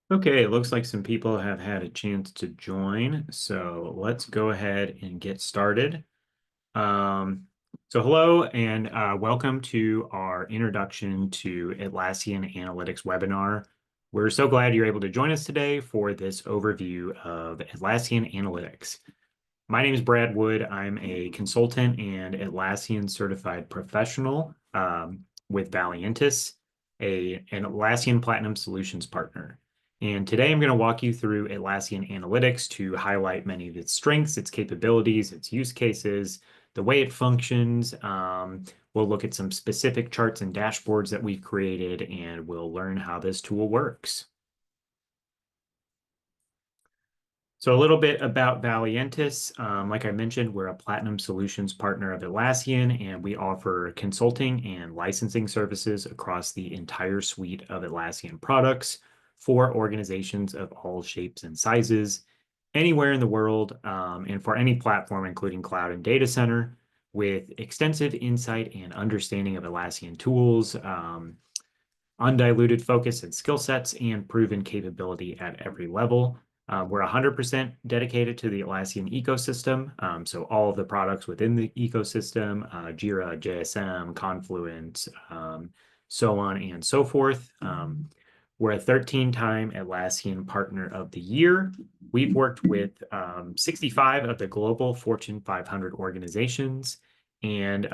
Okay, it looks like some people have had a chance to join, so let's go ahead and get started. Um, Hello and welcome to our introduction to Atlassian Analytics webinar. We're so glad you're able to join us today for this overview of Atlassian Analytics. My name is Brad Wood. I'm a consultant and Atlassian certified professional with Valiantys, an Atlassian Platinum Solutions partner. And today I'm going to walk you through Atlassian Analytics to highlight many of its strengths, its capabilities, its use cases, the way it functions. We'll look at some specific charts and dashboards that we've created, and we'll learn how this tool works. So a little bit about Valiantys. Like I mentioned, we're a Platinum Solutions partner of Atlassian, and we offer consulting and licensing services across the entire suite of Atlassian products for organizations of all shapes and sizes, anywhere in the world, and for any platform, including cloud and data center, with extensive insight and understanding of Atlassian tools, undiluted focus and skill sets, and proven capability at every level. We're 100% dedicated to the Atlassian ecosystem. So all of the products within the ecosystem, Jira, JSM, Confluence, so on and so forth. We're a 13-time Atlassian Partner of the Year. We've worked with 65 of the global Fortune 500 organizations. And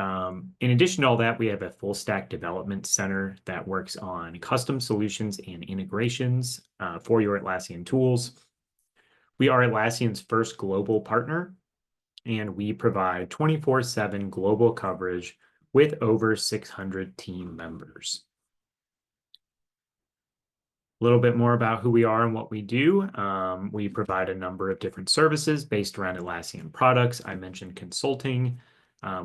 in addition to all that, we have a full stack development center that works on custom solutions and integrations for your Atlassian tools. We are Atlassian's first global partner, and we provide 24/7 global coverage with over 600 team members. A little bit more about who we are and what we do. We provide a number of different services based around Atlassian products. I mentioned consulting.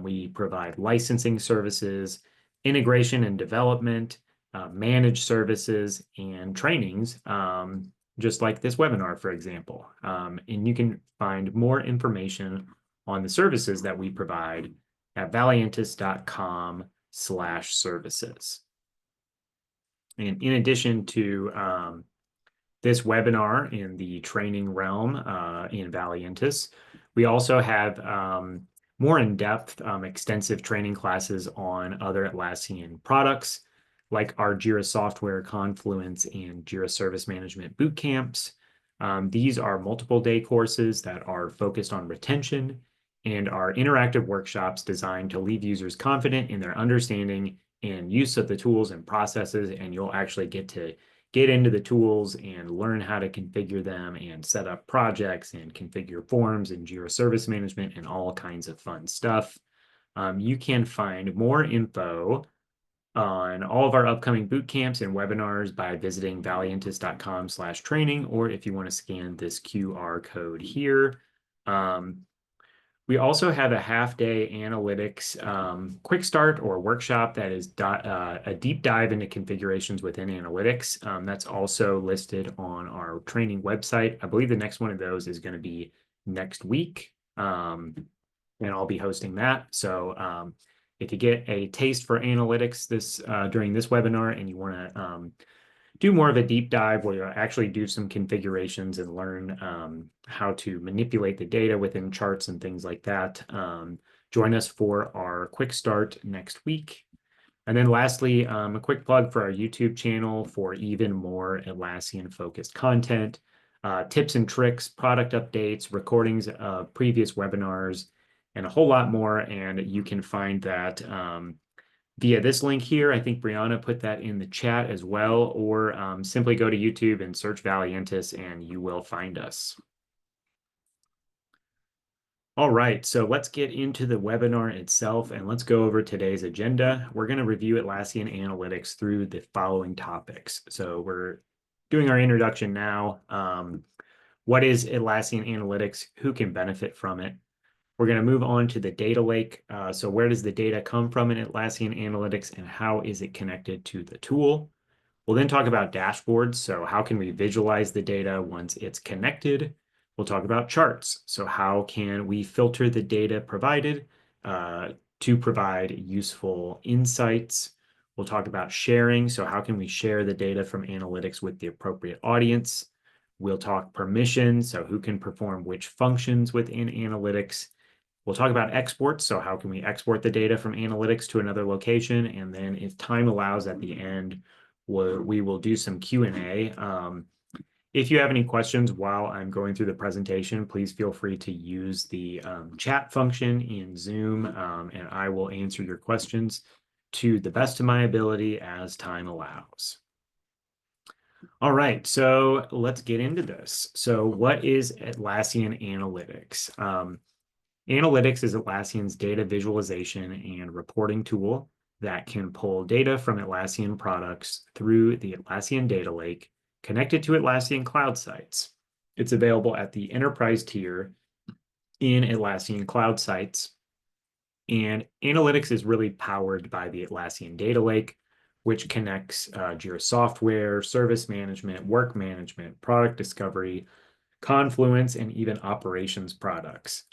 We provide licensing services, integration and development, managed services, and trainings, just like this webinar, for example. And you can find more information on the services that we provide at valiantys.com/services. And in addition to this webinar in the training realm in Valiantys, we also have more in-depth, extensive training classes on other Atlassian products, like our Jira Software, Confluence, and Jira Service Management boot camps. These are multiple day courses that are focused on retention and are interactive workshops designed to leave users confident in their understanding and use of the tools and processes, and you'll actually get to get into the tools and learn how to configure them and set up projects and configure forms and Jira Service Management and all kinds of fun stuff. You can find more info on all of our upcoming boot camps and webinars by visiting valiantys.com/training, or if you want to scan this QR code here. We also have a half-day analytics quick start or workshop that is a deep dive into configurations within analytics. That's also listed on our training website. I believe the next one of those is going to be next week, and I'll be hosting that. So if you get a taste for analytics during this webinar and you want to do more of a deep dive where you actually do some configurations and learn how to manipulate the data within charts and things like that, join us for our quick start next week. And then lastly, a quick plug for our YouTube channel for even more Atlassian focused content, tips and tricks, product updates, recordings of previous webinars, and a whole lot more. And you can find that via this link here. I think Brianna put that in the chat as well, or simply go to YouTube and search Valiantys and you will find us. All right, so let's get into the webinar itself and let's go over today's agenda. We're going to review Atlassian Analytics through the following topics. So we're doing our introduction now. What is Atlassian Analytics? Who can benefit from it? We're going to move on to the data lake. So where does the data come from in Atlassian Analytics and how is it connected to the tool? We'll then talk about dashboards. So how can we visualize the data once it's connected? We'll talk about charts. So how can we filter the data provided to provide useful insights? We'll talk about sharing. So how can we share the data from analytics with the appropriate audience? We'll talk permission. So who can perform which functions within analytics? We'll talk about exports. So how can we export the data from analytics to another location? And then if time allows at the end, we will do some Q&A. If you have any questions while I'm going through the presentation, please feel free to use the chat function in Zoom, and I will answer your questions to the best of my ability as time allows. All right, so let's get into this. So what is Atlassian Analytics? Analytics is Atlassian's data visualization and reporting tool that can pull data from Atlassian products through the Atlassian Data Lake connected to Atlassian cloud sites. It's available at the enterprise tier in Atlassian cloud sites. And analytics is really powered by the Atlassian Data Lake, which connects Jira Software, service management, work management, product discovery, Confluence, and even operations products.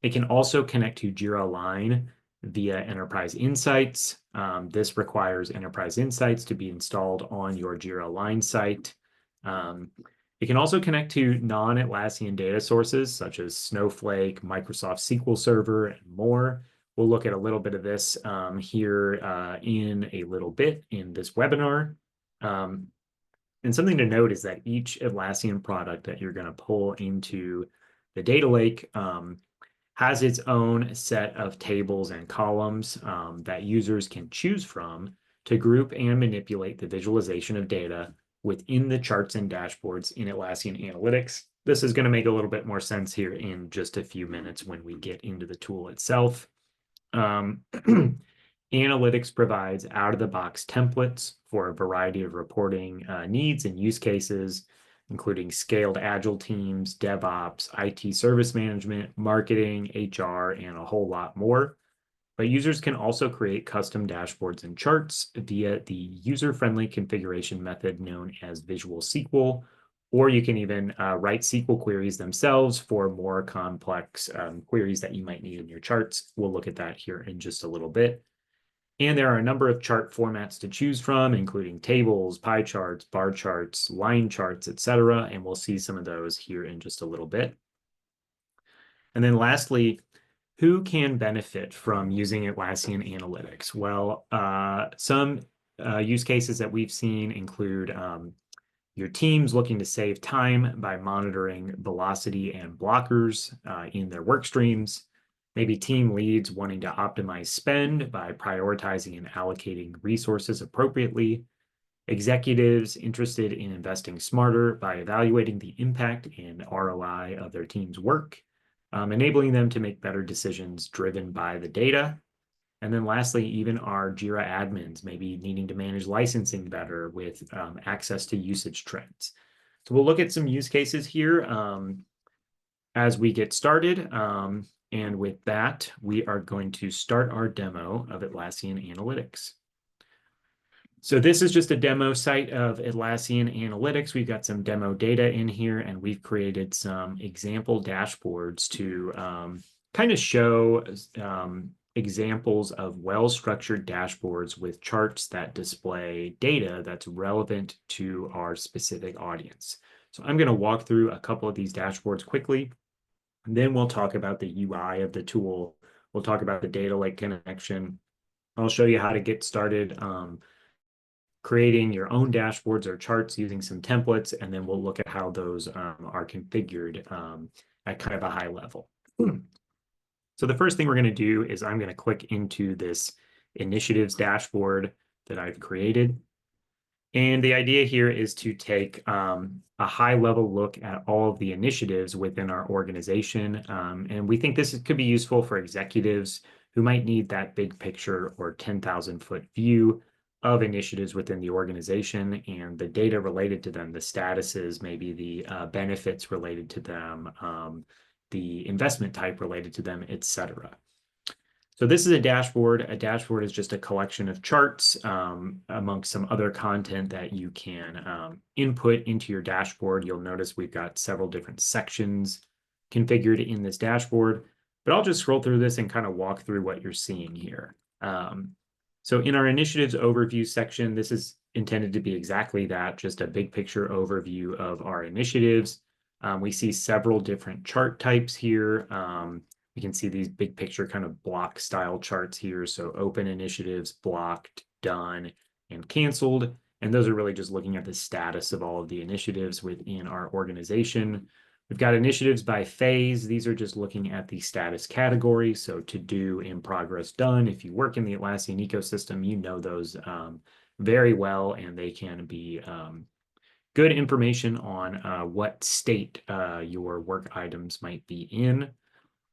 It can also connect to Jira Align via Enterprise Insights. This requires Enterprise Insights to be installed on your Jira Align site. It can also connect to non-Atlassian data sources such as Snowflake, Microsoft SQL Server, and more. We'll look at a little bit of this here in a little bit in this webinar. And something to note is that each Atlassian product that you're going to pull into the data lake has its own set of tables and columns that users can choose from to group and manipulate the visualization of data within the charts and dashboards in Atlassian Analytics. This is going to make a little bit more sense here in just a few minutes when we get into the tool itself. Analytics provides out-of-the-box templates for a variety of reporting needs and use cases, including scaled agile teams, DevOps, IT service management, marketing, HR, and a whole lot more. But users can also create custom dashboards and charts via the user-friendly configuration method known as Visual SQL, or you can even write SQL queries themselves for more complex queries that you might need in your charts. We'll look at that here in just a little bit. And there are a number of chart formats to choose from, including tables, pie charts, bar charts, line charts, etc. And we'll see some of those here in just a little bit. And then lastly, who can benefit from using Atlassian Analytics? Well, some use cases that we've seen include your teams looking to save time by monitoring velocity and blockers in their work streams. Maybe team leads wanting to optimize spend by prioritizing and allocating resources appropriately. Executives interested in investing smarter by evaluating the impact and ROI of their team's work, enabling them to make better decisions driven by the data. And then lastly, even our Jira admins maybe needing to manage licensing better with access to usage trends. So we'll look at some use cases here as we get started. And with that, we are going to start our demo of Atlassian Analytics. So this is just a demo site of Atlassian Analytics. We've got some demo data in here, and we've created some example dashboards to kind of show examples of well-structured dashboards with charts that display data that's relevant to our specific audience. So I'm going to walk through a couple of these dashboards quickly. And then we'll talk about the UI of the tool. We'll talk about the data lake connection. I'll show you how to get started creating your own dashboards or charts using some templates, and then we'll look at how those are configured at kind of a high level. So the first thing we're going to do is I'm going to click into this initiatives dashboard that I've created. And the idea here is to take a high-level look at all of the initiatives within our organization. And we think this could be useful for executives who might need that big picture or 10,000-foot view of initiatives within the organization and the data related to them, the statuses, maybe the benefits related to them, the investment type related to them, etc. So this is a dashboard. A dashboard is just a collection of charts amongst some other content that you can input into your dashboard. You'll notice we've got several different sections configured in this dashboard, but I'll just scroll through this and kind of walk through what you're seeing here. So in our initiatives overview section, this is intended to be exactly that, just a big picture overview of our initiatives. We see several different chart types here. We can see these big picture kind of block style charts here. So open initiatives, blocked, done, and canceled. And those are really just looking at the status of all of the initiatives within our organization. We've got initiatives by phase. These are just looking at the status category. So to do, in progress, done. If you work in the Atlassian ecosystem, you know those very well, and they can be good information on what state your work items might be in.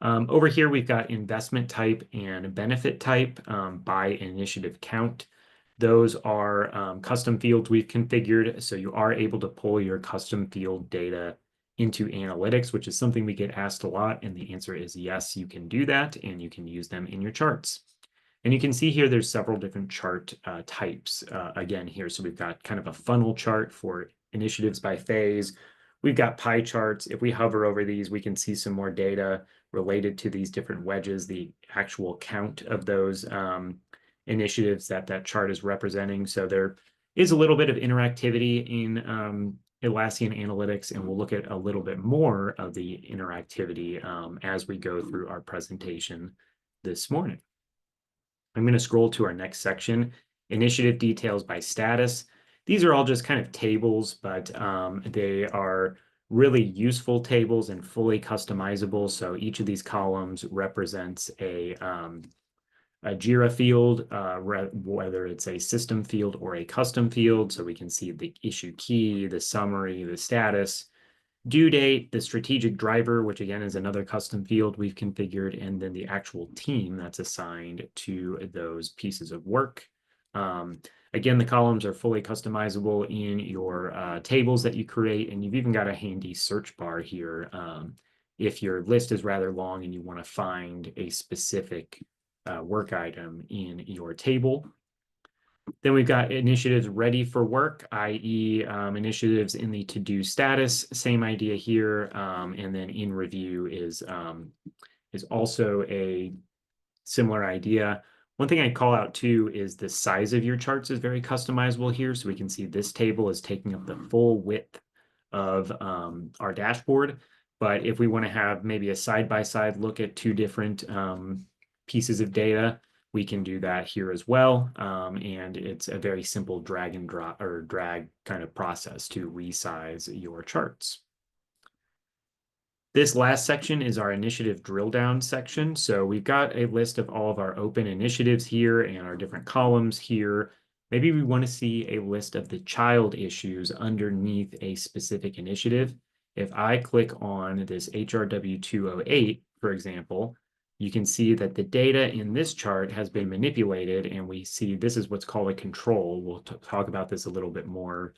Over here, we've got investment type and benefit type by initiative count. Those are custom fields we've configured, so you are able to pull your custom field data into analytics, which is something we get asked a lot, and the answer is yes, you can do that, and you can use them in your charts. And you can see here there's several different chart types again here. So we've got kind of a funnel chart for initiatives by phase. We've got pie charts. If we hover over these, we can see some more data related to these different wedges, the actual count of those initiatives that that chart is representing. So there is a little bit of interactivity in Atlassian Analytics, and we'll look at a little bit more of the interactivity as we go through our presentation this morning. I'm going to scroll to our next section, initiative details by status. These are all just kind of tables, but they are really useful tables and fully customizable. So each of these columns represents a JIRA field, whether it's a system field or a custom field. So we can see the issue key, the summary, the status, due date, the strategic driver, which again is another custom field we've configured, and then the actual team that's assigned to those pieces of work. Again, the columns are fully customizable in your tables that you create, and you've even got a handy search bar here if your list is rather long and you want to find a specific work item in your table. Then we've got initiatives ready for work, i.e. Initiatives in the to-do status, same idea here. And then in review is also a similar idea. One thing I'd call out too is the size of your charts is very customizable here. So we can see this table is taking up the full width of our dashboard. But if we want to have maybe a side-by-side look at two different pieces of data, we can do that here as well. And it's a very simple drag and drop or drag kind of process to resize your charts. This last section is our initiative drill down section. So we've got a list of all of our open initiatives here and our different columns here. Maybe we want to see a list of the child issues underneath a specific initiative. If I click on this HRW 208, for example, you can see that the data in this chart has been manipulated, and we see this is what's called a control. We'll talk about this a little bit more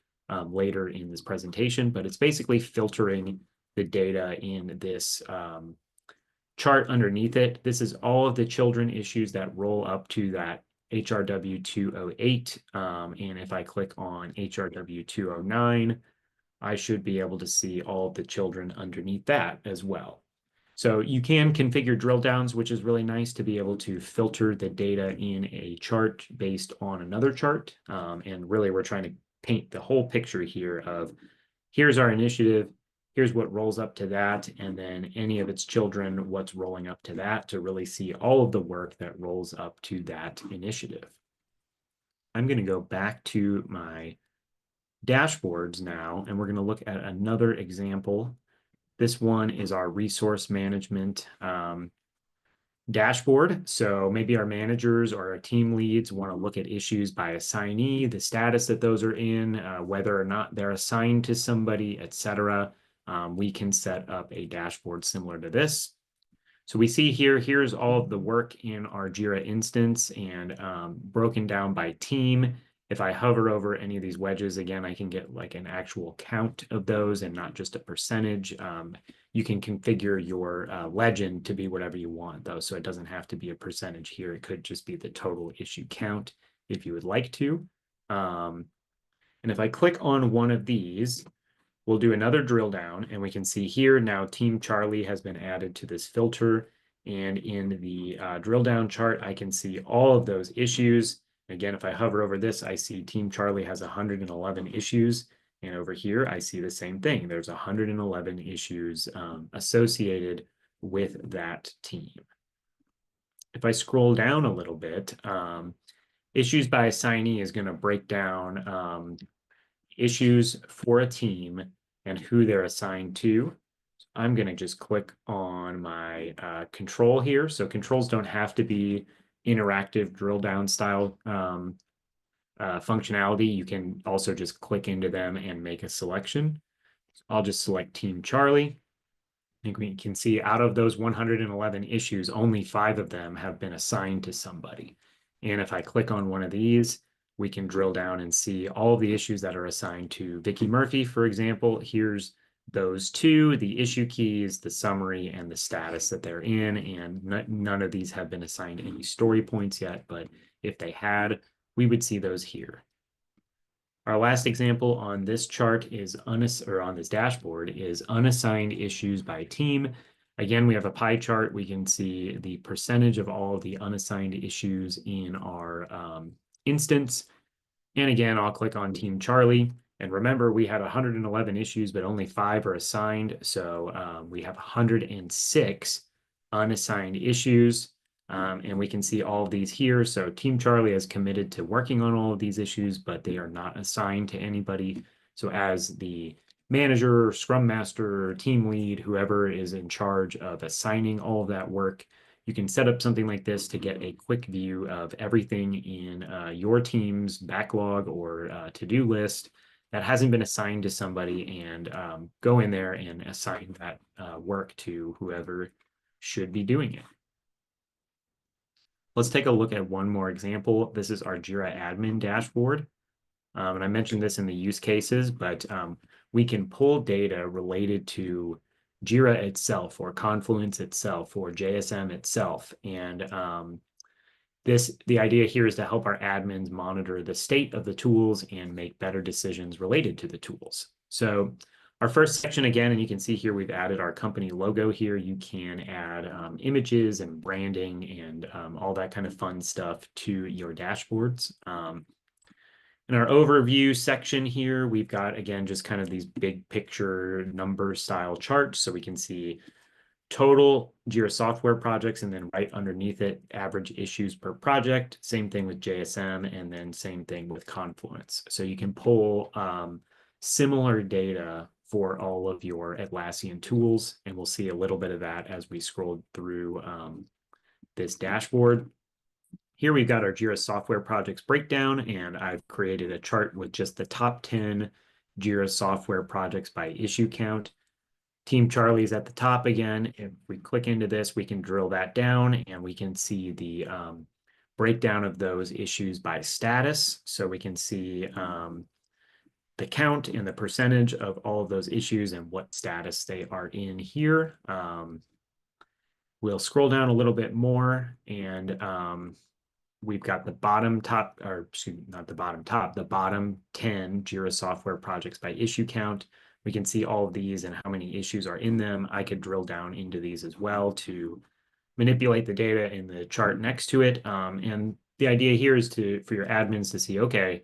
later in this presentation, but it's basically filtering the data in this chart underneath it. This is all of the children issues that roll up to that HRW 208. And if I click on HRW 209, I should be able to see all of the children underneath that as well. So you can configure drill downs, which is really nice to be able to filter the data in a chart based on another chart. And really, we're trying to paint the whole picture here of here's our initiative, here's what rolls up to that, and then any of its children, what's rolling up to that, to really see all of the work that rolls up to that initiative. I'm going to go back to my dashboards now, and we're going to look at another example. This one is our resource management dashboard. So maybe our managers or our team leads want to look at issues by assignee, the status that those are in, whether or not they're assigned to somebody, etc. We can set up a dashboard similar to this. So we see here, here's all of the work in our JIRA instance and broken down by team. If I hover over any of these wedges, again, I can get like an actual count of those and not just a percentage. You can configure your legend to be whatever you want, though. So it doesn't have to be a percentage here. It could just be the total issue count if you would like to. And if I click on one of these, we'll do another drill down, and we can see here now Team Charlie has been added to this filter. And in the drill down chart, I can see all of those issues. Again, if I hover over this, I see Team Charlie has 111 issues. And over here, I see the same thing. There's 111 issues associated with that team. If I scroll down a little bit, issues by assignee is going to break down issues for a team and who they're assigned to. I'm going to just click on my control here. So controls don't have to be interactive drill down style functionality. You can also just click into them and make a selection. I'll just select Team Charlie. I think we can see out of those 111 issues, only 5 of them have been assigned to somebody. And if I click on one of these, we can drill down and see all the issues that are assigned to Vicky Murphy, for example. Here's those 2, the issue keys, the summary, and the status that they're in. And none of these have been assigned any story points yet, but if they had, we would see those here. Our last example on this chart is on this dashboard is unassigned issues by team. Again, we have a pie chart. We can see the percentage of all of the unassigned issues in our instance. And again, I'll click on Team Charlie. And remember, we had 111 issues, but only 5 are assigned. So we have 106 unassigned issues. And we can see all of these here. So Team Charlie is committed to working on all of these issues, but they are not assigned to anybody. So as the manager, scrum master, team lead, whoever is in charge of assigning all of that work, you can set up something like this to get a quick view of everything in your team's backlog or to-do list that hasn't been assigned to somebody, and go in there and assign that work to whoever should be doing it. Let's take a look at one more example. This is our Jira admin dashboard. And I mentioned this in the use cases, but we can pull data related to Jira itself or Confluence itself or JSM itself. And the idea here is to help our admins monitor the state of the tools and make better decisions related to the tools. So our first section again, and you can see here we've added our company logo here. You can add images and branding and all that kind of fun stuff to your dashboards. In our overview section here, we've got, again, just kind of these big picture number style charts. So we can see total Jira software projects, and then right underneath it, average issues per project. Same thing with JSM, and then same thing with Confluence. So you can pull similar data for all of your Atlassian tools, and we'll see a little bit of that as we scroll through this dashboard. Here we've got our Jira software projects breakdown, and I've created a chart with just the top 10 Jira software projects by issue count. Team Charlie is at the top again. If we click into this, we can drill that down and we can see the breakdown of those issues by status. So we can see the count and the percentage of all of those issues and what status they are in here. We'll scroll down a little bit more, and we've got the bottom 10 Jira software projects by issue count. We can see all of these and how many issues are in them. I could drill down into these as well to manipulate the data in the chart next to it. And the idea here is for your admins to see, okay,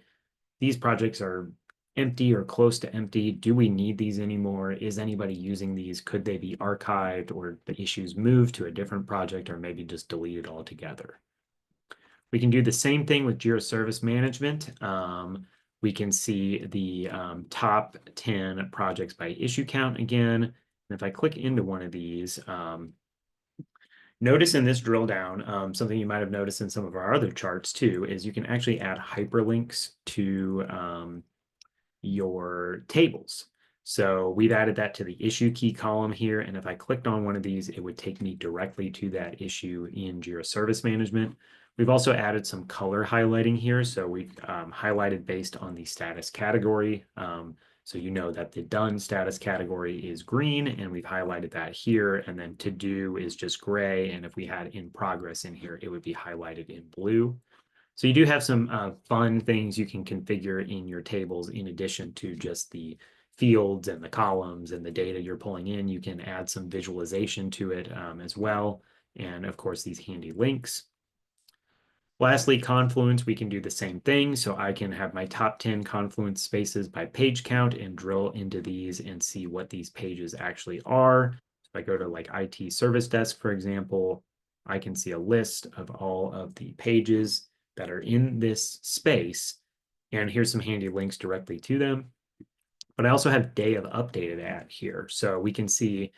these projects are empty or close to empty. Do we need these anymore? Is anybody using these? Could they be archived or the issues moved to a different project or maybe just deleted altogether? We can do the same thing with Jira Service Management. We can see the top 10 projects by issue count again. And if I click into one of these, notice in this drill down, something you might have noticed in some of our other charts too, is you can actually add hyperlinks to your tables. So we've added that to the issue key column here. And if I clicked on one of these, it would take me directly to that issue in Jira Service Management. We've also added some color highlighting here. So we've highlighted based on the status category. So you know that the done status category is green, and we've highlighted that here. And then to do is just gray. And if we had in progress in here, it would be highlighted in blue. So you do have some fun things you can configure in your tables in addition to just the fields and the columns and the data you're pulling in. You can add some visualization to it as well. And of course, these handy links. Lastly, Confluence, we can do the same thing. So I can have my top 10 Confluence spaces by page count and drill into these and see what these pages actually are. So if I go to like IT Service Desk, for example, I can see a list of all of the pages that are in this space. And here's some handy links directly to them. But I also have day of updated at here. So we can see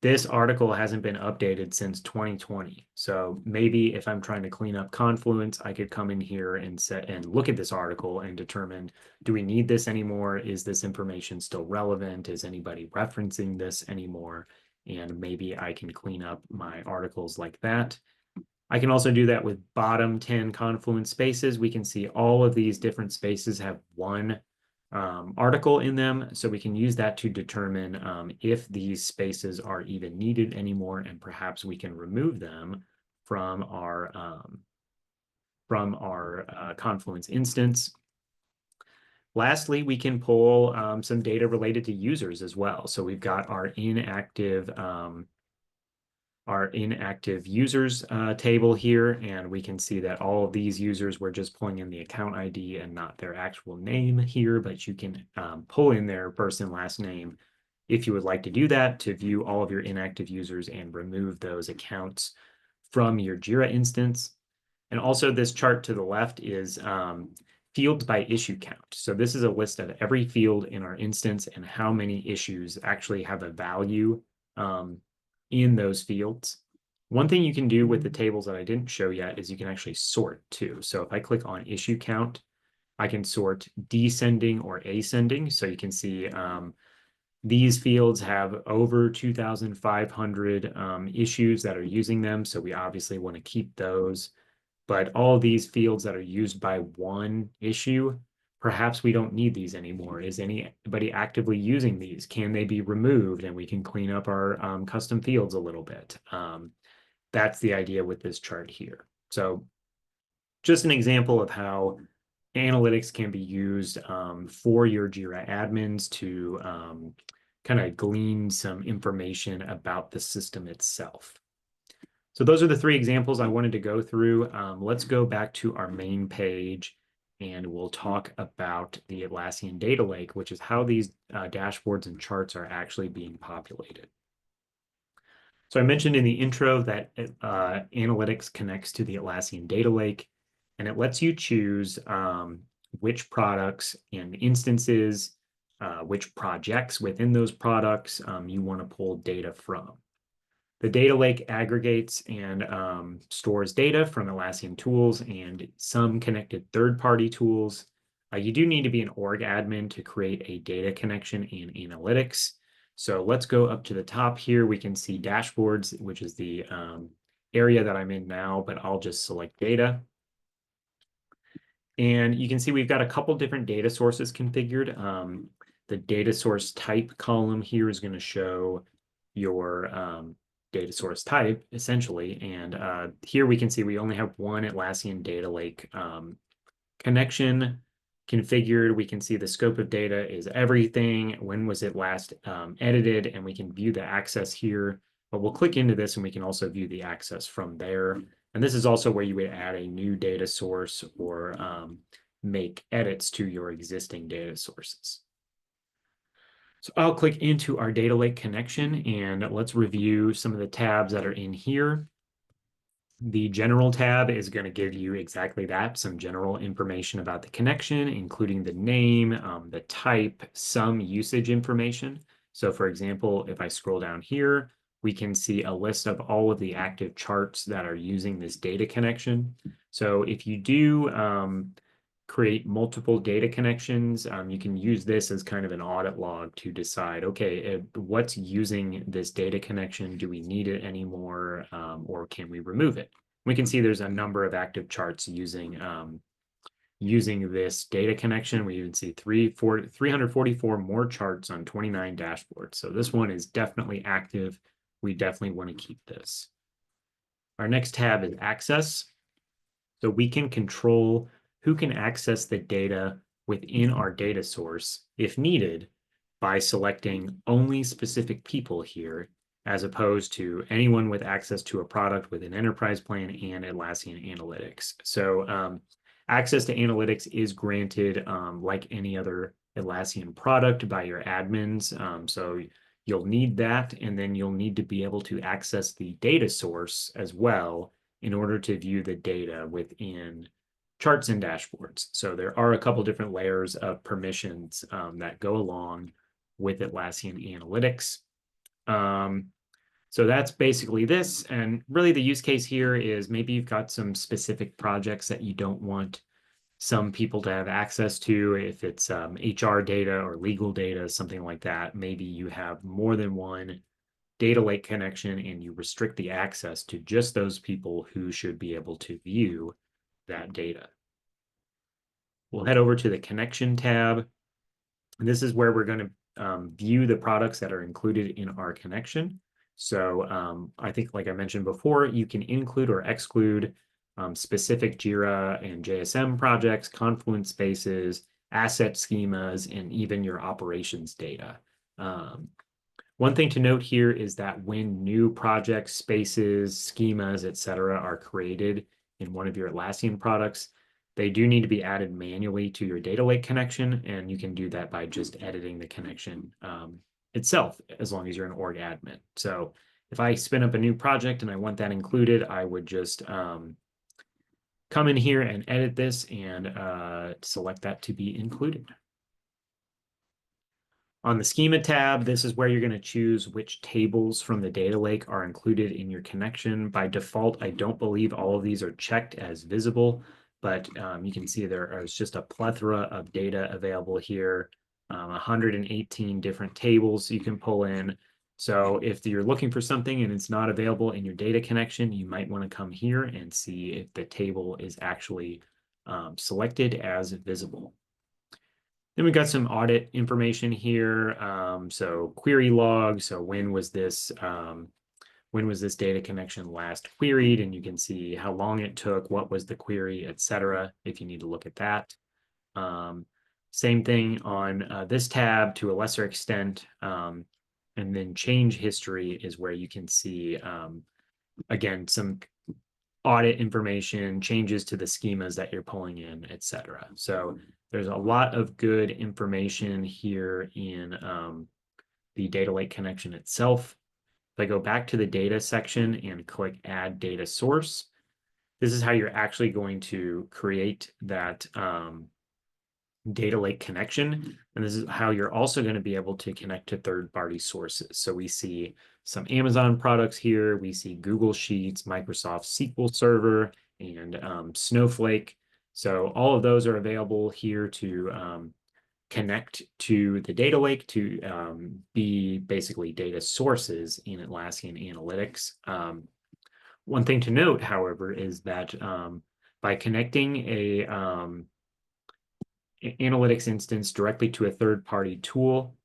this article hasn't been updated since 2020. So maybe if I'm trying to clean up Confluence, I could come in here and set and look at this article and determine, do we need this anymore? Is this information still relevant? Is anybody referencing this anymore? And maybe I can clean up my articles like that. I can also do that with bottom 10 Confluence spaces. We can see all of these different spaces have one article in them. So we can use that to determine if these spaces are even needed anymore, and perhaps we can remove them from our Confluence instance. Lastly, we can pull some data related to users as well. So we've got our inactive users table here, and we can see that all of these users, we're just pulling in the account ID and not their actual name here, but you can pull in their first and last name if you would like to do that to view all of your inactive users and remove those accounts from your Jira instance. And also this chart to the left is fields by issue count. So this is a list of every field in our instance and how many issues actually have a value in those fields. One thing you can do with the tables that I didn't show yet is you can actually sort too. So if I click on issue count, I can sort descending or ascending. So you can see these fields have over 2,500 issues that are using them. So we obviously want to keep those. But all of these fields that are used by one issue, perhaps we don't need these anymore. Is anybody actively using these? Can they be removed? And we can clean up our custom fields a little bit. That's the idea with this chart here. So just an example of how analytics can be used for your Jira admins to kind of glean some information about the system itself. So those are the three examples I wanted to go through. Let's go back to our main page and we'll talk about the Atlassian Data Lake, which is how these dashboards and charts are actually being populated. So I mentioned in the intro that analytics connects to the Atlassian Data Lake, and it lets you choose which products and instances, which projects within those products you want to pull data from. The data lake aggregates and stores data from Atlassian tools and some connected third-party tools. You do need to be an org admin to create a data connection in analytics. So let's go up to the top here. We can see dashboards, which is the area that I'm in now, but I'll just select data. And you can see we've got a couple different data sources configured. The data source type column here is going to show your data source type, essentially. And here we can see we only have one Atlassian Data Lake connection configured. We can see the scope of data is everything. When was it last edited? And we can view the access here. But we'll click into this and we can also view the access from there. And this is also where you would add a new data source or make edits to your existing data sources. So I'll click into our data lake connection and let's review some of the tabs that are in here. The general tab is going to give you exactly that, some general information about the connection, including the name, the type, some usage information. So for example, if I scroll down here, we can see a list of all of the active charts that are using this data connection. So if you do create multiple data connections, you can use this as kind of an audit log to decide, okay, what's using this data connection? Do we need it anymore, or can we remove it? We can see there's a number of active charts using this data connection. We even see 344 more charts on 29 dashboards. So this one is definitely active. We definitely want to keep this. Our next tab is access. So we can control who can access the data within our data source if needed by selecting only specific people here as opposed to anyone with access to a product with an enterprise plan and Atlassian Analytics. So access to analytics is granted like any other Atlassian product by your admins. So you'll need that, and then you'll need to be able to access the data source as well in order to view the data within charts and dashboards. So there are a couple different layers of permissions that go along with Atlassian Analytics. So that's basically this. And really the use case here is maybe you've got some specific projects that you don't want some people to have access to. If it's HR data or legal data, something like that, maybe you have more than one data lake connection and you restrict the access to just those people who should be able to view that data. We'll head over to the connection tab. And this is where we're going to view the products that are included in our connection. So I think, like I mentioned before, you can include or exclude specific Jira and JSM projects, Confluence spaces, asset schemas, and even your operations data. One thing to note here is that when new projects, spaces, schemas, etc., are created in one of your Atlassian products, they do need to be added manually to your data lake connection, and you can do that by just editing the connection itself, as long as you're an org admin. So if I spin up a new project and I want that included, I would just come in here and edit this and select that to be included. On the schema tab, this is where you're going to choose which tables from the data lake are included in your connection. By default, I don't believe all of these are checked as visible, but you can see there is just a plethora of data available here, 118 different tables you can pull in. So if you're looking for something and it's not available in your data connection, you might want to come here and see if the table is actually selected as visible. Then we've got some audit information here. So query log. So when was this data connection last queried? And you can see how long it took, what was the query, etc. if you need to look at that. Same thing on this tab to a lesser extent. And then change history is where you can see, again, some audit information, changes to the schemas that you're pulling in, etc. So there's a lot of good information here in the data lake connection itself. If I go back to the data section and click add data source, this is how you're actually going to create that data lake connection. And this is how you're also going to be able to connect to third-party sources. So we see some Amazon products here. We see Google Sheets, Microsoft SQL Server, and Snowflake. So all of those are available here to connect to the data lake to be basically data sources in Atlassian Analytics. One thing to note, however, is that by connecting a analytics instance directly to a third-party tool,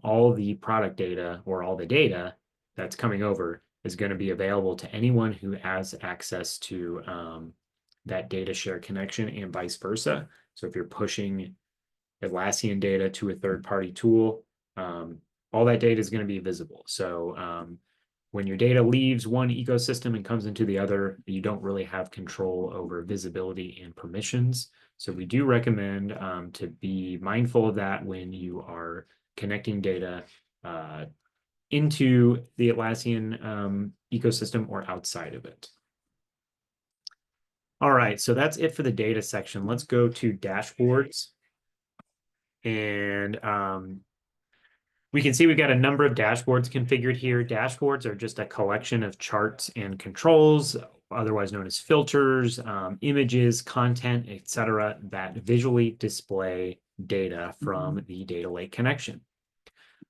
all the product data or all the data that's coming over is going to be available to anyone who has access to that data share connection and vice versa. So if you're pushing Atlassian data to a third-party tool, all that data is going to be visible. So when your data leaves one ecosystem and comes into the other, you don't really have control over visibility and permissions. So we do recommend to be mindful of that when you are connecting data into the Atlassian ecosystem or outside of it. All right, so that's it for the data section. Let's go to dashboards. And we can see we've got a number of dashboards configured here. Dashboards are just a collection of charts and controls, otherwise known as filters, images, content, etc., that visually display data from the data lake connection.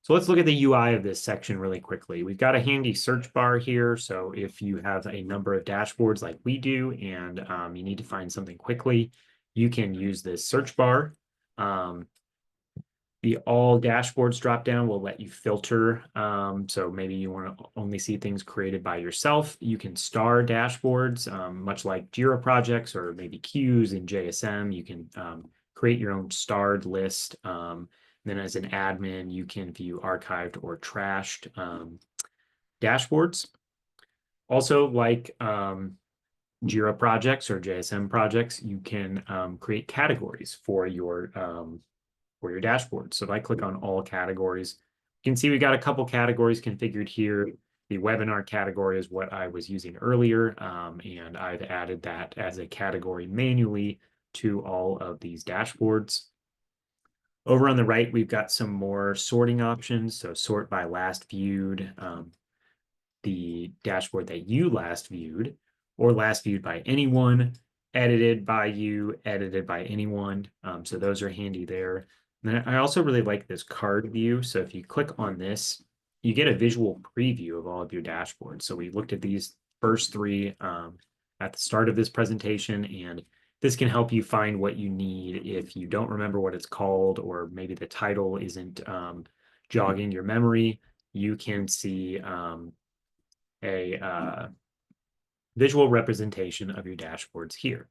So let's look at the UI of this section really quickly. We've got a handy search bar here. So if you have a number of dashboards like we do and you need to find something quickly, you can use this search bar. The all dashboards dropdown will let you filter. So maybe you want to only see things created by yourself. You can star dashboards, much like Jira projects or maybe queues in JSM. You can create your own starred list. Then as an admin, you can view archived or trashed dashboards. Also, like Jira projects or JSM projects, you can create categories for your dashboard. So if I click on all categories, you can see we got a couple categories configured here. The webinar category is what I was using earlier, and I've added that as a category manually to all of these dashboards. Over on the right, we've got some more sorting options. So sort by last viewed, the dashboard that you last viewed, or last viewed by anyone, edited by you, edited by anyone. So those are handy there. And then I also really like this card view. So if you click on this, you get a visual preview of all of your dashboards. So we looked at these first three at the start of this presentation, and this can help you find what you need if you don't remember what it's called, or maybe the title isn't jogging your memory. You can see a visual representation of your dashboards here.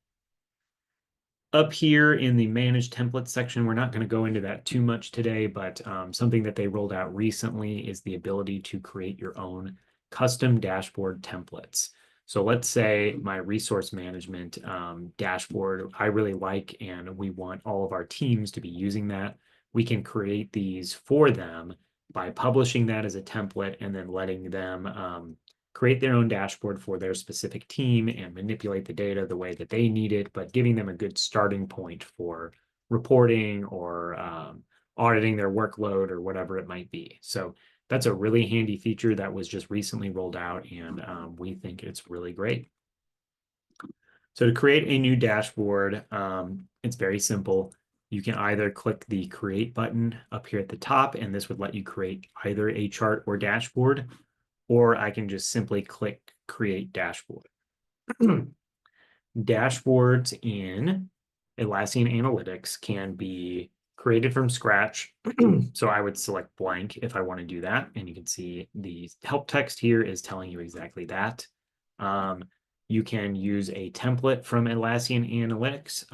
Up here in the Manage Templates section, we're not going to go into that too much today, but something that they rolled out recently is the ability to create your own custom dashboard templates. So let's say my resource management dashboard I really like, and we want all of our teams to be using that. We can create these for them by publishing that as a template and then letting them create their own dashboard for their specific team and manipulate the data the way that they need it, but giving them a good starting point for reporting or auditing their workload or whatever it might be. So that's a really handy feature that was just recently rolled out, and we think it's really great. So to create a new dashboard, it's very simple. You can either click the Create button up here at the top, and this would let you create either a chart or dashboard, or I can just simply click Create Dashboard. Dashboards in Atlassian Analytics can be created from scratch. So I would select blank if I want to do that. And you can see the help text here is telling you exactly that. You can use a template from Atlassian Analytics,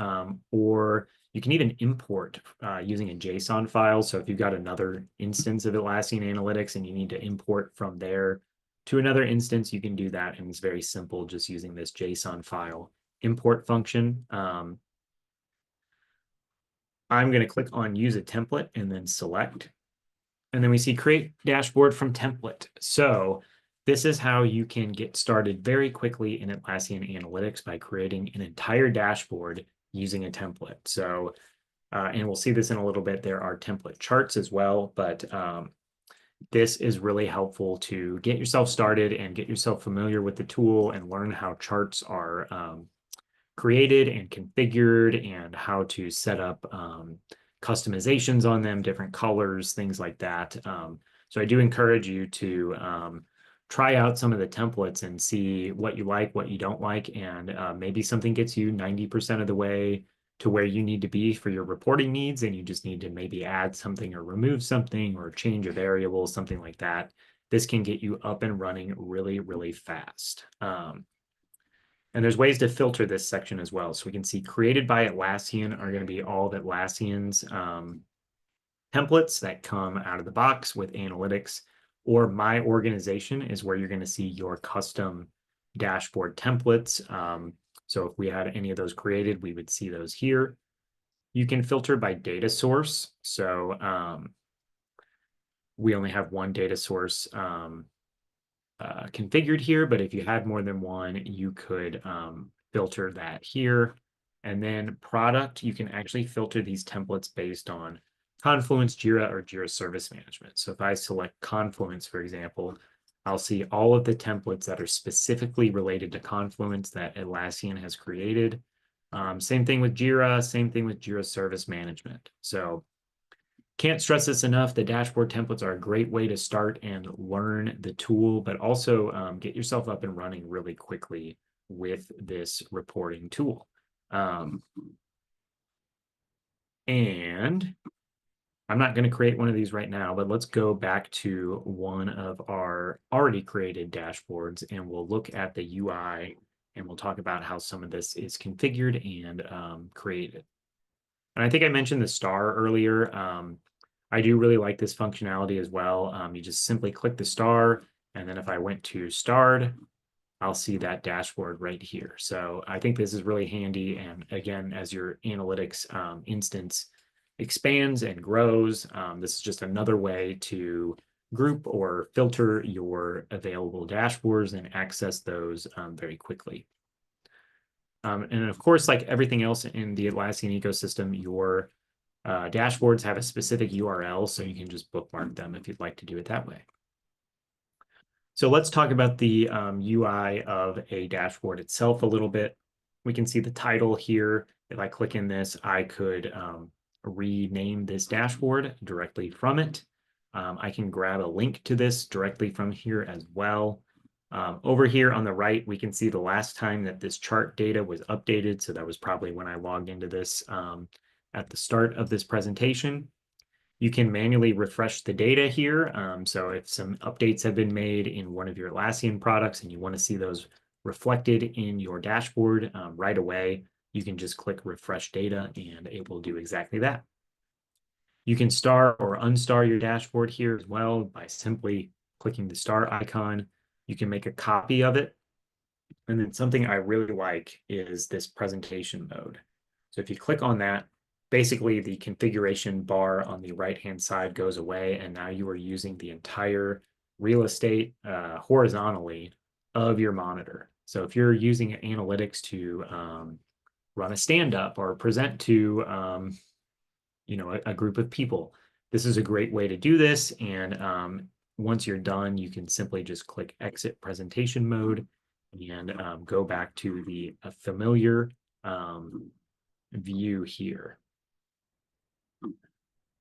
or you can even import using a JSON file. So if you've got another instance of Atlassian Analytics and you need to import from there to another instance, you can do that. And it's very simple just using this JSON file import function. I'm going to click on use a template and then select. And then we see create dashboard from template. So this is how you can get started very quickly in Atlassian Analytics by creating an entire dashboard using a template. So, and we'll see this in a little bit, there are template charts as well, but this is really helpful to get yourself started and get yourself familiar with the tool and learn how charts are created and configured and how to set up customizations on them, different colors, things like that. So I do encourage you to try out some of the templates and see what you like, what you don't like, and maybe something gets you 90% of the way to where you need to be for your reporting needs, and you just need to maybe add something or remove something or change a variable, something like that. This can get you up and running really, really fast. And there's ways to filter this section as well. So we can see created by Atlassian are going to be all of Atlassian's templates that come out of the box with analytics, or my organization is where you're going to see your custom dashboard templates. So if we had any of those created, we would see those here. You can filter by data source. So we only have one data source configured here, but if you had more than one, you could filter that here. And then product, you can actually filter these templates based on Confluence, Jira, or Jira Service Management. So if I select Confluence, for example, I'll see all of the templates that are specifically related to Confluence that Atlassian has created. Same thing with Jira, same thing with Jira Service Management. So can't stress this enough. The dashboard templates are a great way to start and learn the tool, but also get yourself up and running really quickly with this reporting tool. And I'm not going to create one of these right now, but let's go back to one of our already created dashboards, and we'll look at the UI, and we'll talk about how some of this is configured and created. And I think I mentioned the star earlier. I do really like this functionality as well. You just simply click the star, And then if I went to starred, I'll see that dashboard right here. So I think this is really handy. And again, as your analytics instance expands and grows, this is just another way to group or filter your available dashboards and access those very quickly. And of course, like everything else in the Atlassian ecosystem, your dashboards have a specific URL, so you can just bookmark them if you'd like to do it that way. So let's talk about the UI of a dashboard itself a little bit. We can see the title here. If I click in this, I could rename this dashboard directly from it. I can grab a link to this directly from here as well. Over here on the right, we can see the last time that this chart data was updated. So that was probably when I logged into this at the start of this presentation. You can manually refresh the data here. So if some updates have been made in one of your Atlassian products and you want to see those reflected in your dashboard right away, you can just click refresh data and it will do exactly that. You can star or unstar your dashboard here as well by simply clicking the star icon. You can make a copy of it. And then something I really like is this presentation mode. So if you click on that, basically the configuration bar on the right-hand side goes away, and now you are using the entire real estate horizontally of your monitor. So if you're using analytics to run a stand-up or present to a group of people, this is a great way to do this. And once you're done, you can simply just click exit presentation mode and go back to the familiar view here.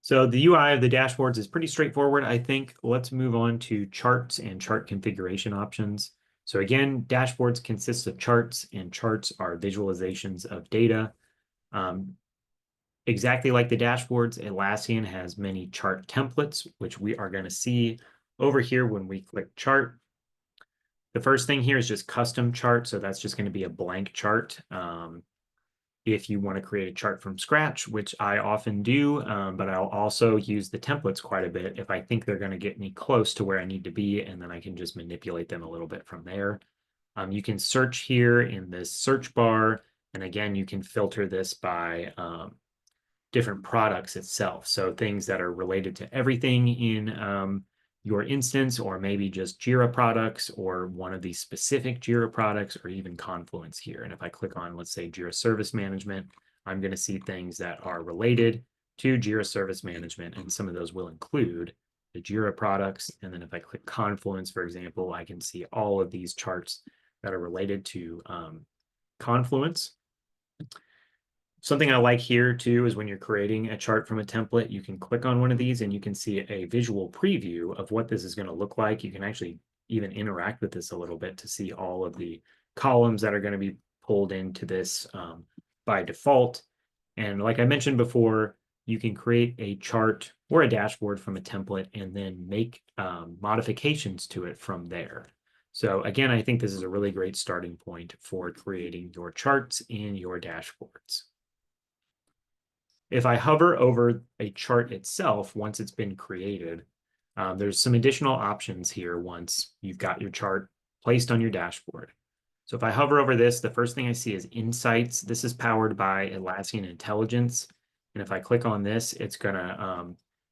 So the UI of the dashboards is pretty straightforward, I think. Let's move on to charts and chart configuration options. So again, dashboards consist of charts, and charts are visualizations of data. Exactly like the dashboards, Atlassian has many chart templates, which we are going to see over here when we click chart. The first thing here is just custom chart. So that's just going to be a blank chart. If you want to create a chart from scratch, which I often do, but I'll also use the templates quite a bit if I think they're going to get me close to where I need to be, and then I can just manipulate them a little bit from there. You can search here in this search bar, and again, you can filter this by different products itself. So things that are related to everything in your instance, or maybe just Jira products, or one of these specific Jira products, or even Confluence here. And if I click on, let's say, Jira Service Management, I'm going to see things that are related to Jira Service Management, and some of those will include the Jira products. And then if I click Confluence, for example, I can see all of these charts that are related to Confluence. Something I like here too is when you're creating a chart from a template, you can click on one of these and you can see a visual preview of what this is going to look like. You can actually even interact with this a little bit to see all of the columns that are going to be pulled into this by default. And like I mentioned before, you can create a chart or a dashboard from a template and then make modifications to it from there. So again, I think this is a really great starting point for creating your charts in your dashboards. If I hover over a chart itself, once it's been created, there's some additional options here once you've got your chart placed on your dashboard. So if I hover over this, the first thing I see is Insights. This is powered by Atlassian Intelligence. And if I click on this, it's going to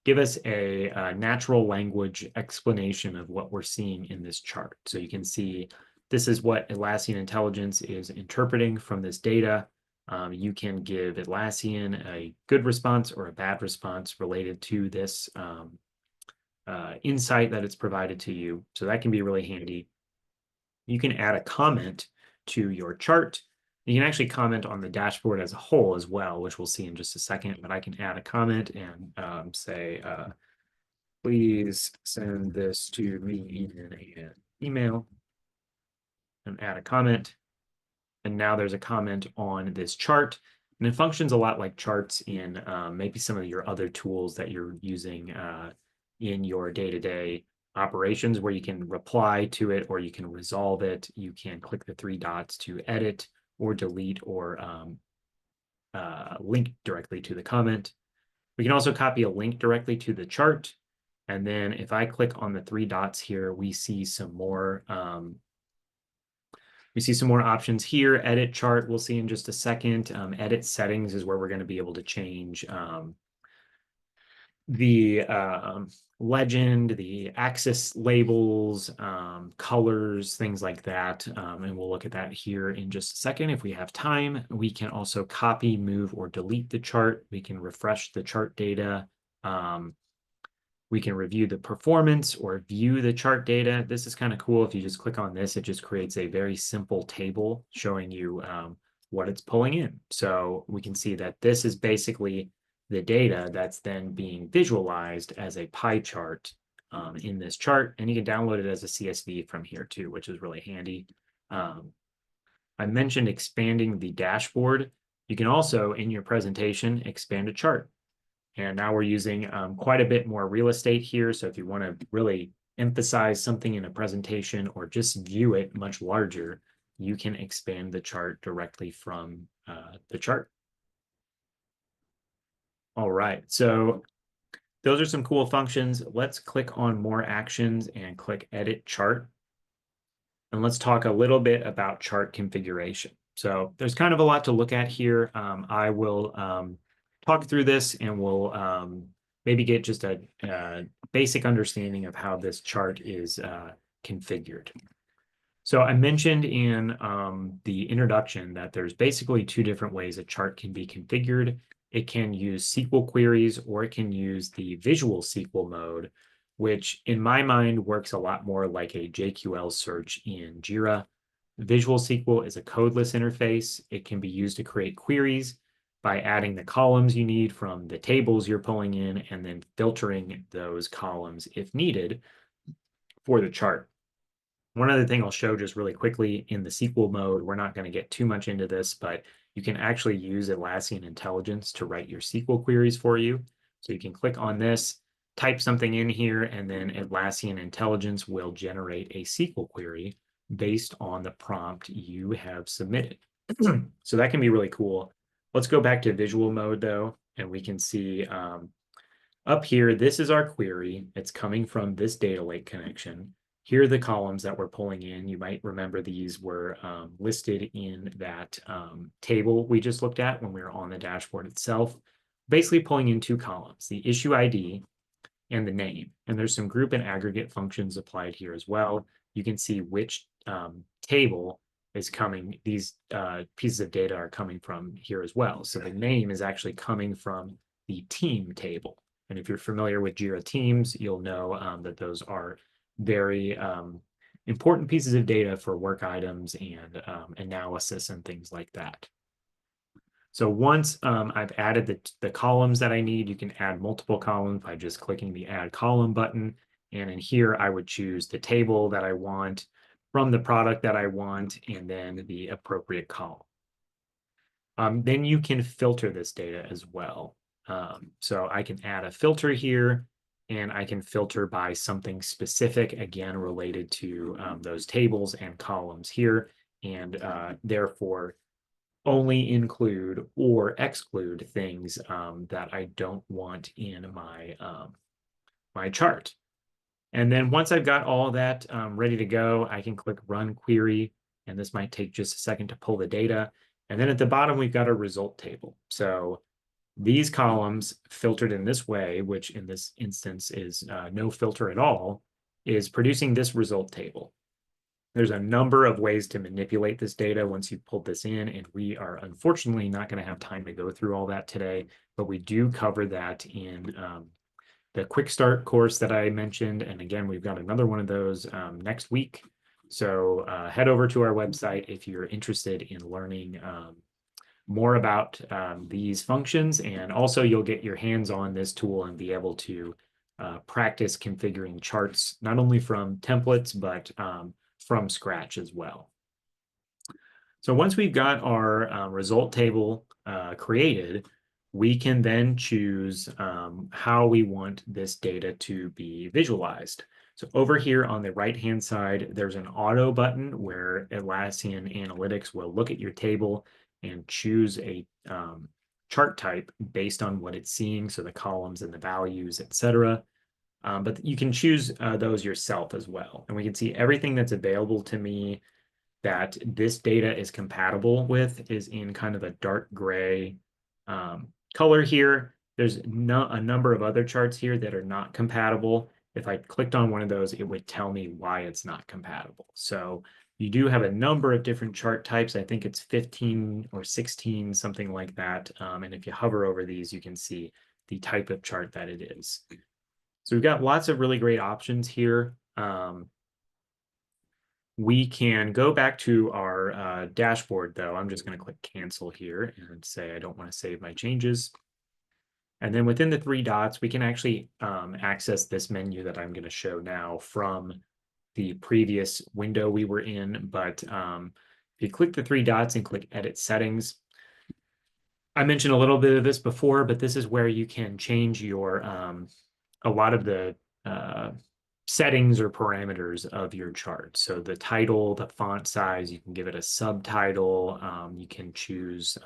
give us a natural language explanation of what we're seeing in this chart. So you can see this is what Atlassian Intelligence is interpreting from this data. You can give Atlassian a good response or a bad response related to this insight that it's provided to you. So that can be really handy. You can add a comment to your chart. You can actually comment on the dashboard as a whole as well, which we'll see in just a second, but I can add a comment and say, please send this to me in an email, and add a comment. And now there's a comment on this chart, and it functions a lot like charts in maybe some of your other tools that you're using in your day-to-day operations, where you can reply to it or you can resolve it. You can click the three dots to edit or delete or link directly to the comment. We can also copy a link directly to the chart. And then if I click on the three dots here, we see some more options here. Edit chart, we'll see in just a second. Edit settings is where we're going to be able to change the legend, the axis labels, colors, things like that. And we'll look at that here in just a second. If we have time, we can also copy, move, or delete the chart. We can refresh the chart data. We can review the performance or view the chart data. This is kind of cool. If you just click on this, it just creates a very simple table showing you what it's pulling in. So we can see that this is basically the data that's then being visualized as a pie chart in this chart. And you can download it as a CSV from here too, which is really handy. I mentioned expanding the dashboard. You can also, in your presentation, expand a chart. And now we're using quite a bit more real estate here. So if you want to really emphasize something in a presentation or just view it much larger, you can expand the chart directly from the chart. All right, so those are some cool functions. Let's click on more actions and click Edit Chart. And let's talk a little bit about chart configuration. So there's kind of a lot to look at here. I will talk through this and we'll maybe get just a basic understanding of how this chart is configured. So I mentioned in the introduction that there's basically two different ways a chart can be configured. It can use SQL queries or it can use the visual SQL mode, which in my mind works a lot more like a JQL search in Jira. Visual SQL is a codeless interface. It can be used to create queries by adding the columns you need from the tables you're pulling in and then filtering those columns if needed for the chart. One other thing I'll show just really quickly in the SQL mode, we're not going to get too much into this, but you can actually use Atlassian Intelligence to write your SQL queries for you. So you can click on this, type something in here, and then Atlassian Intelligence will generate a SQL query based on the prompt you have submitted. So that can be really cool. Let's go back to visual mode though, and we can see up here, this is our query. It's coming from this data lake connection. Here are the columns that we're pulling in. You might remember these were listed in that table we just looked at when we were on the dashboard itself. Basically pulling in two columns, the issue ID and the name. And there's some group and aggregate functions applied here as well. You can see which table is coming. These pieces of data are coming from here as well. So the name is actually coming from the team table. And if you're familiar with Jira Teams, you'll know that those are very important pieces of data for work items and analysis and things like that. So once I've added the columns that I need, you can add multiple columns by just clicking the Add Column button. And in here, I would choose the table that I want from the product that I want, and then the appropriate column. Then you can filter this data as well. So I can add a filter here, and I can filter by something specific, again, related to those tables and columns here, and therefore only include or exclude things that I don't want in my, my chart. And then once I've got all that ready to go, I can click Run Query, and this might take just a second to pull the data. And then at the bottom, we've got a result table. So these columns filtered in this way, which in this instance is no filter at all, is producing this result table. There's a number of ways to manipulate this data once you've pulled this in, and we are unfortunately not going to have time to go through all that today, but we do cover that in the Quick Start course that I mentioned. And again, we've got another one of those next week. So head over to our website if you're interested in learning more about these functions, and also you'll get your hands on this tool and be able to practice configuring charts, not only from templates, but from scratch as well. So once we've got our result table created, we can then choose how we want this data to be visualized. So over here on the right-hand side, there's an auto button where Atlassian Analytics will look at your table and choose a chart type based on what it's seeing, so the columns and the values, etc. But you can choose those yourself as well. And we can see everything that's available to me that this data is compatible with is in kind of a dark gray color here. There's a number of other charts here that are not compatible. If I clicked on one of those, it would tell me why it's not compatible. So you do have a number of different chart types. I think it's 15 or 16, something like that. And if you hover over these, you can see the type of chart that it is. So we've got lots of really great options here. We can go back to our dashboard, though. I'm just going to click cancel here and say I don't want to save my changes. And then within the three dots, we can actually access this menu that I'm going to show now from the previous window we were in. But if you click the three dots and click Edit Settings, I mentioned a little bit of this before, but this is where you can change your a lot of the settings or parameters of your chart. So the title, the font size, you can give it a subtitle. You can choose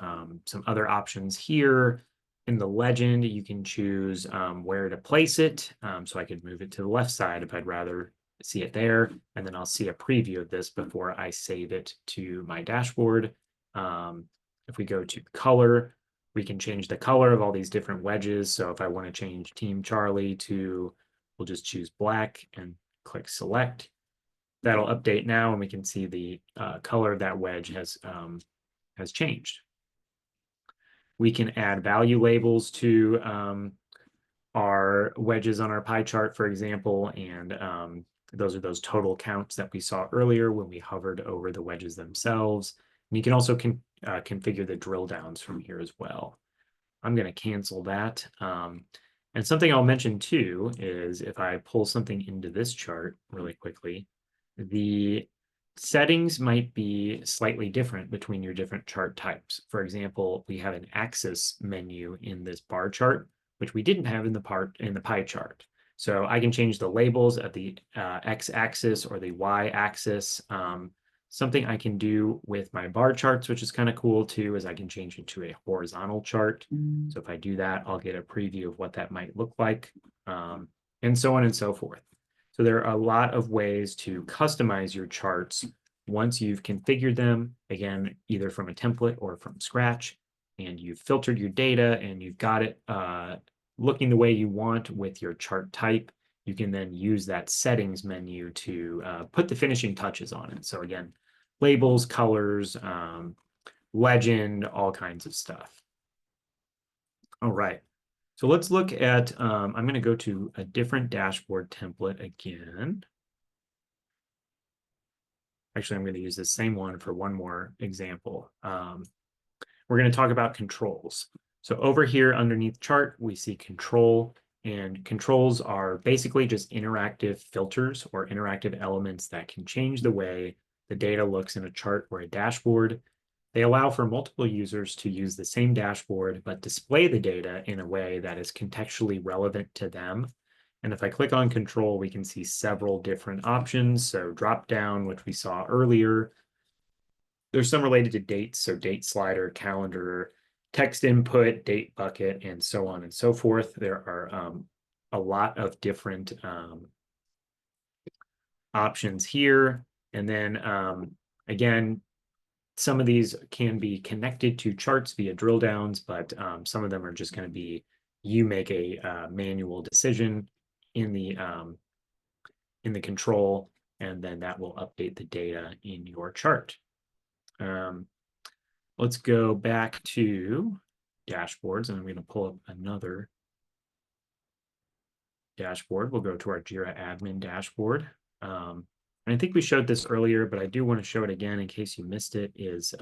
some other options here. In the legend, you can choose where to place it. So I could move it to the left side if I'd rather see it there. And then I'll see a preview of this before I save it to my dashboard. If we go to color, we can change the color of all these different wedges. So if I want to change Team Charlie to, we'll just choose black and click select. That'll update now, and we can see the color of that wedge has changed. We can add value labels to our wedges on our pie chart, for example, and those are those total counts that we saw earlier when we hovered over the wedges themselves. And you can also configure the drill downs from here as well. I'm going to cancel that. And something I'll mention too is if I pull something into this chart really quickly, the settings might be slightly different between your different chart types. For example, we have an axis menu in this bar chart, which we didn't have in the pie chart. So I can change the labels at the x-axis or the y-axis. Something I can do with my bar charts, which is kind of cool too, is I can change it to a horizontal chart. So if I do that, I'll get a preview of what that might look like, and so on and so forth. So there are a lot of ways to customize your charts once you've configured them, again, either from a template or from scratch, and you've filtered your data and you've got it looking the way you want with your chart type. You can then use that settings menu to put the finishing touches on it. So again, labels, colors, legend, all kinds of stuff. All right. So let's look at, I'm going to go to a different dashboard template again. Actually, I'm going to use the same one for one more example. We're going to talk about controls. So over here underneath chart, we see control. And controls are basically just interactive filters or interactive elements that can change the way the data looks in a chart or a dashboard. They allow for multiple users to use the same dashboard, but display the data in a way that is contextually relevant to them. And if I click on control, we can see several different options. So drop down, which we saw earlier. There's some related to dates, so date slider, calendar, text input, date bucket, and so on and so forth. There are a lot of different options here. And then again, some of these can be connected to charts via drill downs, but some of them are just going to be, you make a manual decision in the control, and then that will update the data in your chart. Let's go back to dashboards, and I'm going to pull up another dashboard. We'll go to our Jira admin dashboard. And I think we showed this earlier, but I do want to show it again in case you missed it, is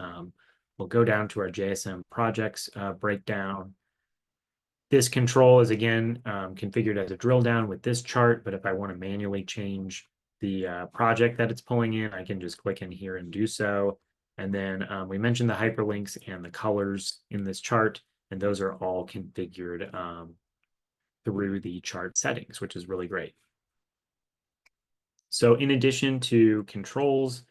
we'll go down to our JSM projects breakdown. This control is again configured as a drill down with this chart, but if I want to manually change the project that it's pulling in, I can just click in here and do so. And then we mentioned the hyperlinks and the colors in this chart, and those are all configured through the chart settings, which is really great. So in addition to controls,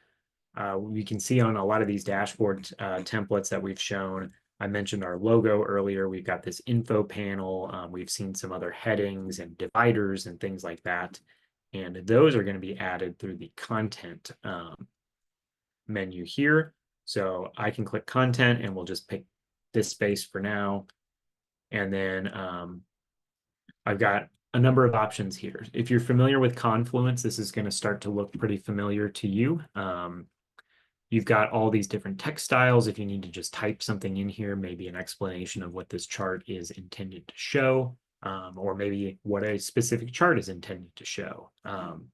we can see on a lot of these dashboard templates that we've shown, I mentioned our logo earlier. We've got this info panel. We've seen some other headings and dividers and things like that. And those are going to be added through the content menu here. So I can click content and we'll just pick this space for now. And then I've got a number of options here. If you're familiar with Confluence, this is going to start to look pretty familiar to you. You've got all these different text styles. If you need to just type something in here, maybe an explanation of what this chart is intended to show, or maybe what a specific chart is intended to show. And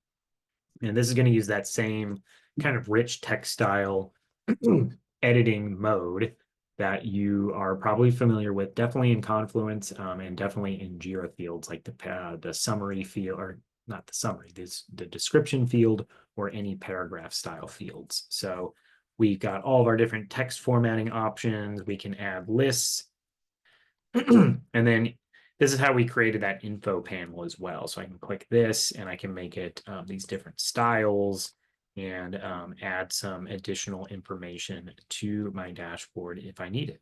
this is going to use that same kind of rich text style editing mode that you are probably familiar with, definitely in Confluence and definitely in Jira fields like the summary field, or not the summary, the description field or any paragraph style fields. So we've got all of our different text formatting options. We can add lists. And then this is how we created that info panel as well. So I can click this and I can make it these different styles and add some additional information to my dashboard if I need it.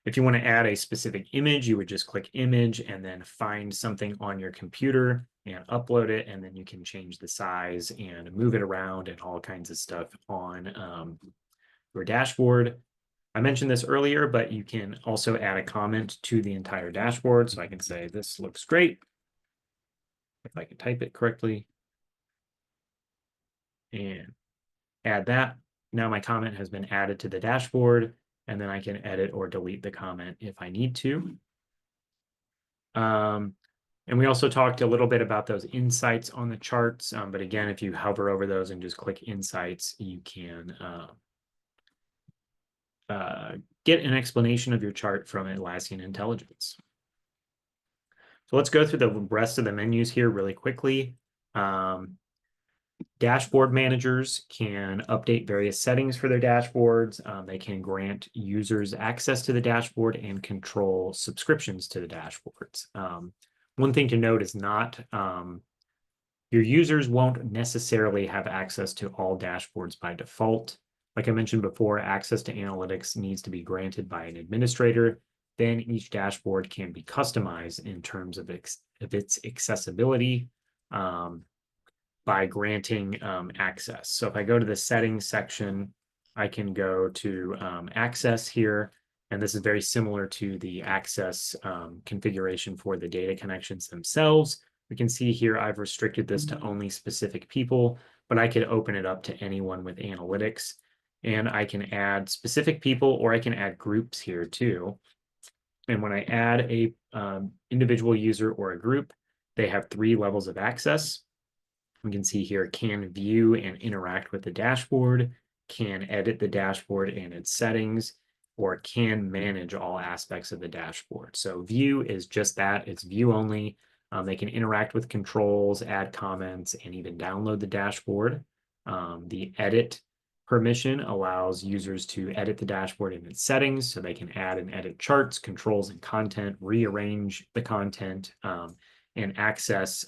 If you want to add a specific image, you would just click image and then find something on your computer and upload it. And then you can change the size and move it around and all kinds of stuff on your dashboard. I mentioned this earlier, but you can also add a comment to the entire dashboard. So I can say, this looks great. If I can type it correctly. And add that. Now my comment has been added to the dashboard, and then I can edit or delete the comment if I need to. And we also talked a little bit about those insights on the charts. But again, if you hover over those and just click insights, you can get an explanation of your chart from Atlassian Intelligence. So let's go through the rest of the menus here really quickly. Dashboard managers can update various settings for their dashboards. They can grant users access to the dashboard and control subscriptions to the dashboards. One thing to note is not your users won't necessarily have access to all dashboards by default. Like I mentioned before, access to analytics needs to be granted by an administrator. Then each dashboard can be customized in terms of its accessibility by granting access. So if I go to the settings section, I can go to access here. And this is very similar to the access configuration for the data connections themselves. We can see here I've restricted this to only specific people, but I could open it up to anyone with analytics. And I can add specific people, or I can add groups here too. And when I add a individual user or a group, they have 3 levels of access. We can see here, can view and interact with the dashboard, can edit the dashboard and its settings, or can manage all aspects of the dashboard. So view is just that, it's view only. They can interact with controls, add comments, and even download the dashboard. The edit permission allows users to edit the dashboard in its settings, so they can add and edit charts, controls, and content, rearrange the content, and access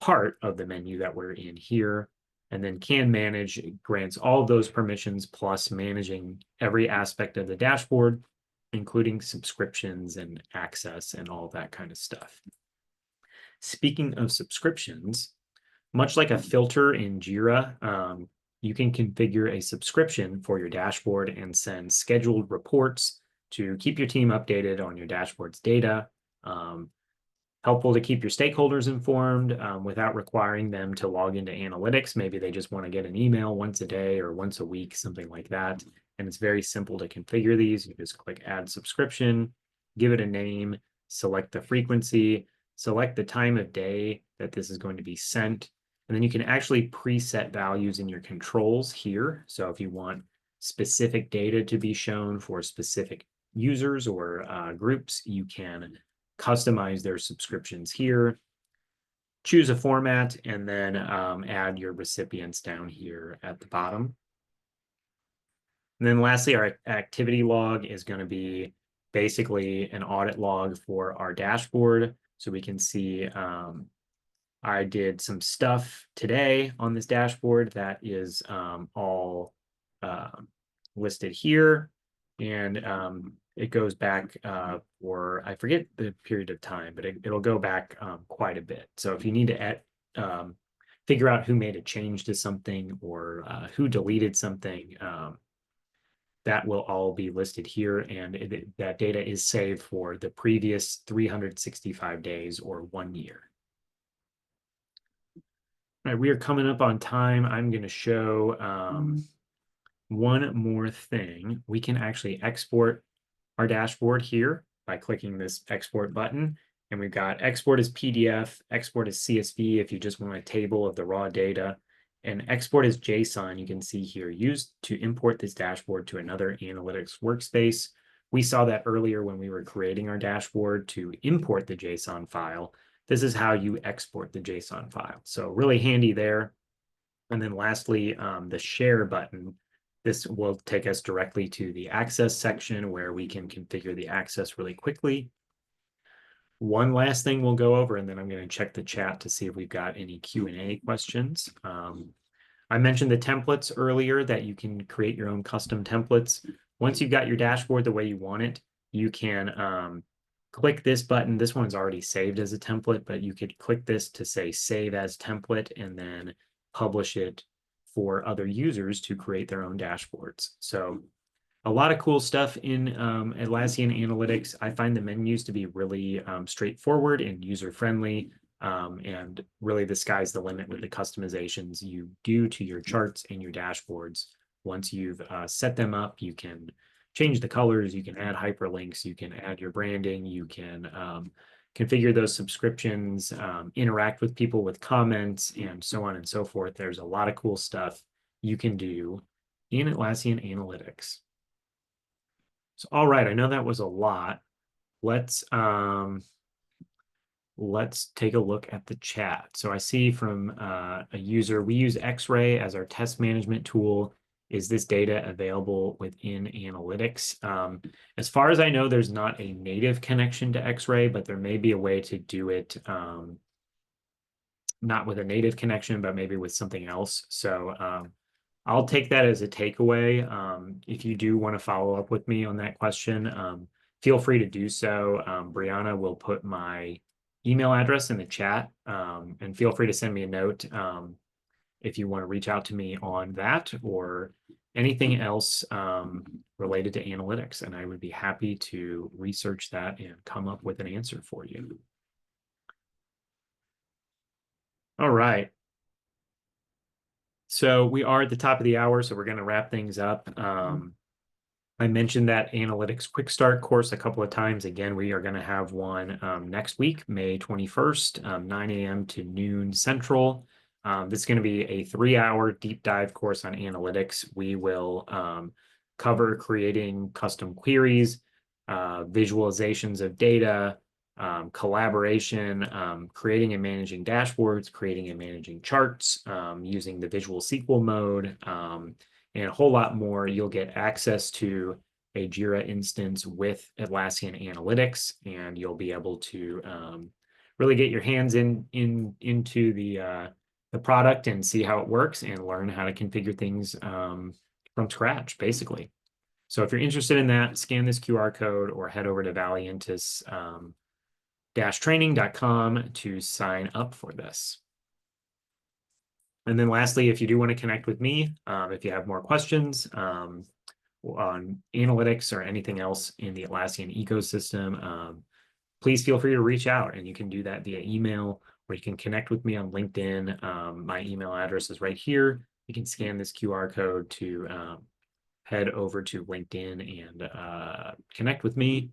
part of the menu that we're in here. And then can manage grants all of those permissions plus managing every aspect of the dashboard, including subscriptions and access and all that kind of stuff. Speaking of subscriptions, much like a filter in Jira, you can configure a subscription for your dashboard and send scheduled reports to keep your team updated on your dashboard's data. Helpful to keep your stakeholders informed without requiring them to log into analytics. Maybe they just want to get an email once a day or once a week, something like that. And it's very simple to configure these. You just click add subscription, give it a name, select the frequency, select the time of day that this is going to be sent. And then you can actually preset values in your controls here. So if you want specific data to be shown for specific users or groups, you can customize their subscriptions here, choose a format, and then add your recipients down here at the bottom. And then lastly, our activity log is going to be basically an audit log for our dashboard. So we can see I did some stuff today on this dashboard that is all listed here. and it goes back for, I forget the period of time, but it'll go back quite a bit. So if you need to figure out who made a change to something or who deleted something, that will all be listed here, and that data is saved for the previous 365 days or 1 year. All right, we are coming up on time. I'm going to show one more thing. We can actually export our dashboard here by clicking this export button. And we've got export as PDF, export as CSV if you just want a table of the raw data, and export as JSON, you can see here, used to import this dashboard to another analytics workspace. We saw that earlier when we were creating our dashboard to import the JSON file. This is how you export the JSON file. So really handy there. And then lastly, the share button. This will take us directly to the access section where we can configure the access really quickly. One last thing we'll go over, and then I'm going to check the chat to see if we've got any Q&A questions. I mentioned the templates earlier, that you can create your own custom templates. Once you've got your dashboard the way you want it, you can click this button. This one's already saved as a template, but you could click this to say save as template and then publish it for other users to create their own dashboards. So a lot of cool stuff in Atlassian Analytics. I find the menus to be really straightforward and user-friendly. And really the sky's the limit with the customizations you do to your charts and your dashboards. Once you've set them up, you can change the colors, you can add hyperlinks, you can add your branding, you can configure those subscriptions, interact with people with comments, and so on and so forth. There's a lot of cool stuff you can do in Atlassian Analytics. So, all right, I know that was a lot. Let's take a look at the chat. So I see from a user, we use X-Ray as our test management tool. Is this data available within Analytics? As far as I know, there's not a native connection to X-Ray, but there may be a way to do it not with a native connection, but maybe with something else. So I'll take that as a takeaway. If you do want to follow up with me on that question, feel free to do so. Brianna will put my email address in the chat, and feel free to send me a note if you want to reach out to me on that or anything else related to analytics, and I would be happy to research that and come up with an answer for you. All right. So we are at the top of the hour, so we're going to wrap things up. I mentioned that Analytics Quick Start course a couple of times. Again, we are going to have one next week, May 21st, 9 a.m. to noon Central. This is going to be a 3-hour deep dive course on analytics. We will cover creating custom queries, visualizations of data, collaboration, creating and managing dashboards, creating and managing charts, using the visual SQL mode, and a whole lot more. You'll get access to a Jira instance with Atlassian Analytics, and you'll be able to really get your hands into the product and see how it works and learn how to configure things from scratch, basically. So if you're interested in that, scan this QR code or head over to Valiantys training.com to sign up for this. And then lastly, if you do want to connect with me, if you have more questions on analytics or anything else in the Atlassian ecosystem, please feel free to reach out, and you can do that via email, or you can connect with me on LinkedIn. My email address is right here. You can scan this QR code to head over to LinkedIn and connect with me.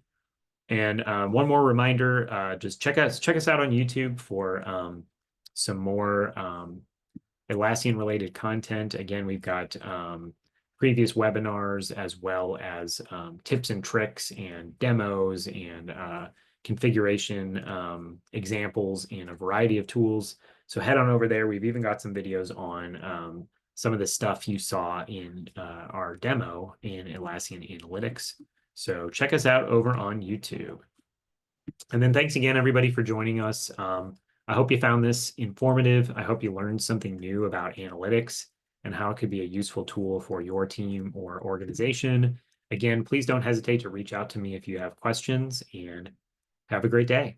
And one more reminder, just check us out on YouTube for some more Atlassian related content. Again, we've got previous webinars as well as tips and tricks and demos and configuration examples and a variety of tools. So head on over there. We've even got some videos on some of the stuff you saw in our demo in Atlassian Analytics. So check us out over on YouTube. And then thanks again, everybody, for joining us. I hope you found this informative. I hope you learned something new about analytics and how it could be a useful tool for your team or organization. Again, please don't hesitate to reach out to me if you have questions, and have a great day.